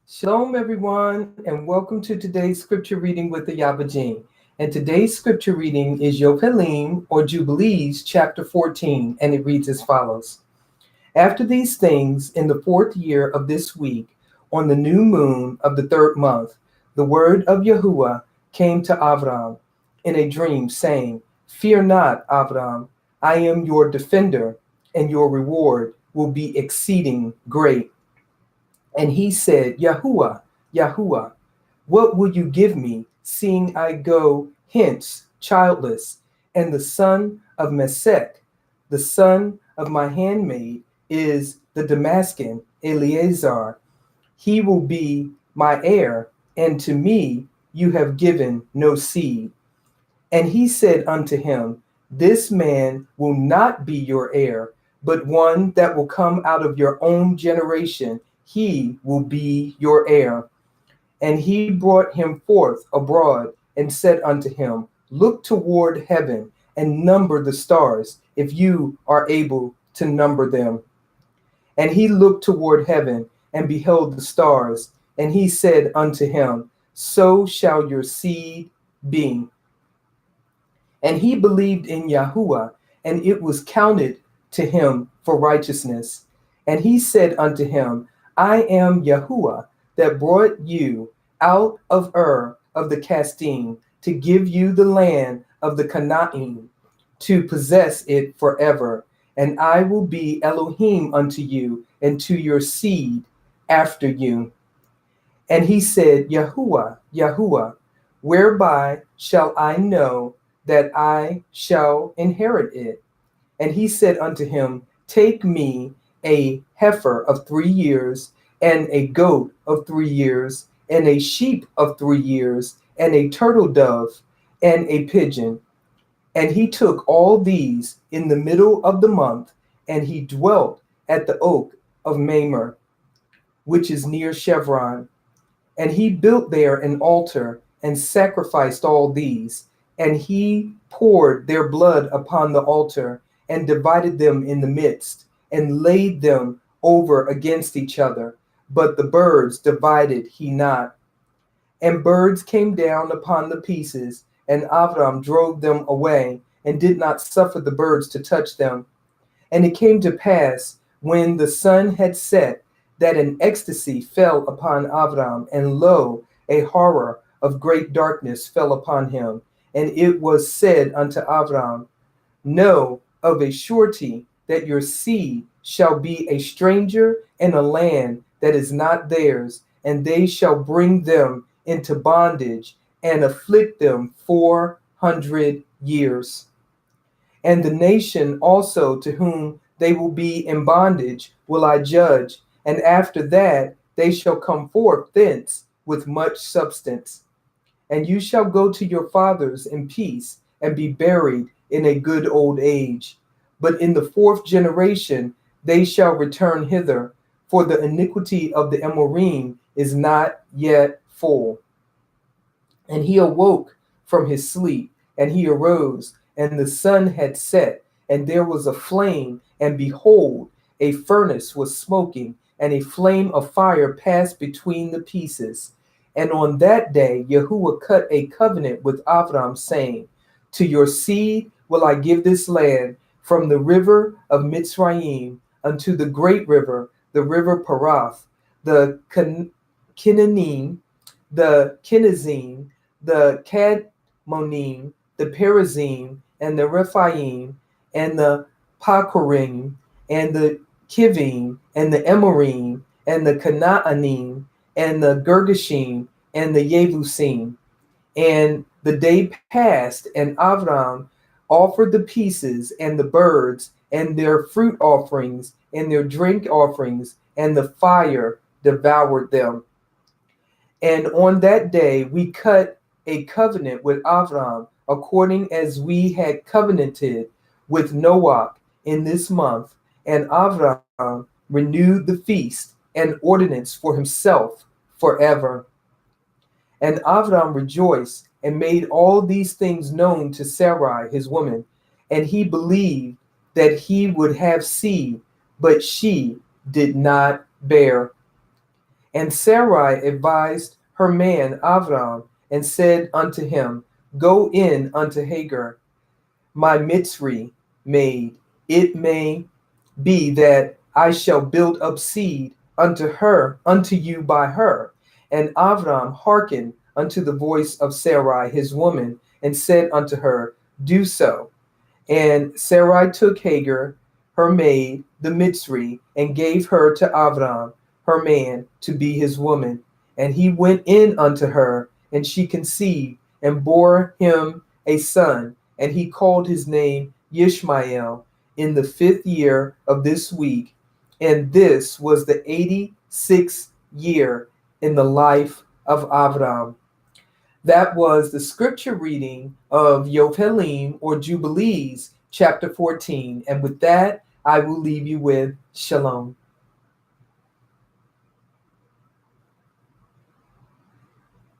Shalom, everyone, and welcome to today's scripture reading with the Ayaba. And today's scripture reading is Yovheliym or Jubilees, chapter 14, and it reads as follows. After these things, in the fourth year of this week, on the new moon of the third month, the word of Yahuwah came to Avram in a dream, saying, Fear not, Avram, I am your defender, and your reward will be exceeding great. And he said, Yahuwah, Yahuwah, what will you give me, seeing I go hence childless? And the son of Mesech, the son of my handmaid, is the Damascus, Eleazar. He will be my heir, and to me you have given no seed. And he said unto him, This man will not be your heir, but one that will come out of your own generation, he will be your heir. And he brought him forth abroad and said unto him, Look toward heaven and number the stars, if you are able to number them. And he looked toward heaven and beheld the stars, and he said unto him, So shall your seed be. And he believed in Yahuwah, and it was counted to him for righteousness. And he said unto him, I am Yahuwah that brought you out of Ur of the Chaldean to give you the land of the Canaan, to possess it forever. And I will be Elohim unto you and to your seed after you. And he said, Yahuwah, Yahuwah, whereby shall I know that I shall inherit it? And he said unto him, Take me a heifer of 3 years, and a goat of 3 years, and a sheep of 3 years, and a turtle dove, and a pigeon. And he took all these in the middle of the month, and he dwelt at the oak of Mamre, which is near Chevron. And he built there an altar and sacrificed all these. And he poured their blood upon the altar and divided them in the midst and laid them over against each other. But the birds divided he not. And birds came down upon the pieces, and Avram drove them away and did not suffer the birds to touch them. And it came to pass, when the sun had set, that an ecstasy fell upon Avram, and lo, a horror of great darkness fell upon him. And it was said unto Avram, Know of a surety that your seed shall be a stranger in a land that is not theirs, and they shall bring them into bondage and afflict them 400 years. And the nation also to whom they will be in bondage will I judge, and after that they shall come forth thence with much substance. And you shall go to your fathers in peace, and be buried in a good old age. But in the fourth generation they shall return hither, for the iniquity of the Amorim is not yet full. And he awoke from his sleep, and he arose, and the sun had set, and there was a flame, and behold, a furnace was smoking, and a flame of fire passed between the pieces. And on that day Yahuwah cut a covenant with Avram, saying, To your seed will I give this land, from the river of Mitzrayim unto the great river, the river Parath, the Kinanim, the Kinazim, the Kadmonim, the Perizim, and the Rephaim, and the Pakorim, and the Kivim, and the Emorim, and the Canaanim, and the Girgashim, and the Yevusim. And the day passed, and Avram offered the pieces, and the birds, and their fruit offerings, and their drink offerings, and the fire devoured them. And on that day we cut a covenant with Avram, according as we had covenanted with Noah in this month. And Avram renewed the feast and ordinance for himself forever. And Avram rejoiced and made all these things known to Sarai his woman. And he believed that he would have seed, but she did not bear. And Sarai advised her man Avram and said unto him, Go in unto Hagar, my Mitzri maid. It may be that I shall build up seed unto you by her. And Avram hearkened unto the voice of Sarai his woman, and said unto her, Do so. And Sarai took Hagar, her maid, the Mitzri, and gave her to Avram, her man, to be his woman. And he went in unto her, and she conceived, and bore him a son, and he called his name Yishmael, in the 5th year of this week. And this was the 86th year in the life of Avram. That was the scripture reading of Yovheliym or Jubilees, chapter 14. And with that, I will leave you with Shalom.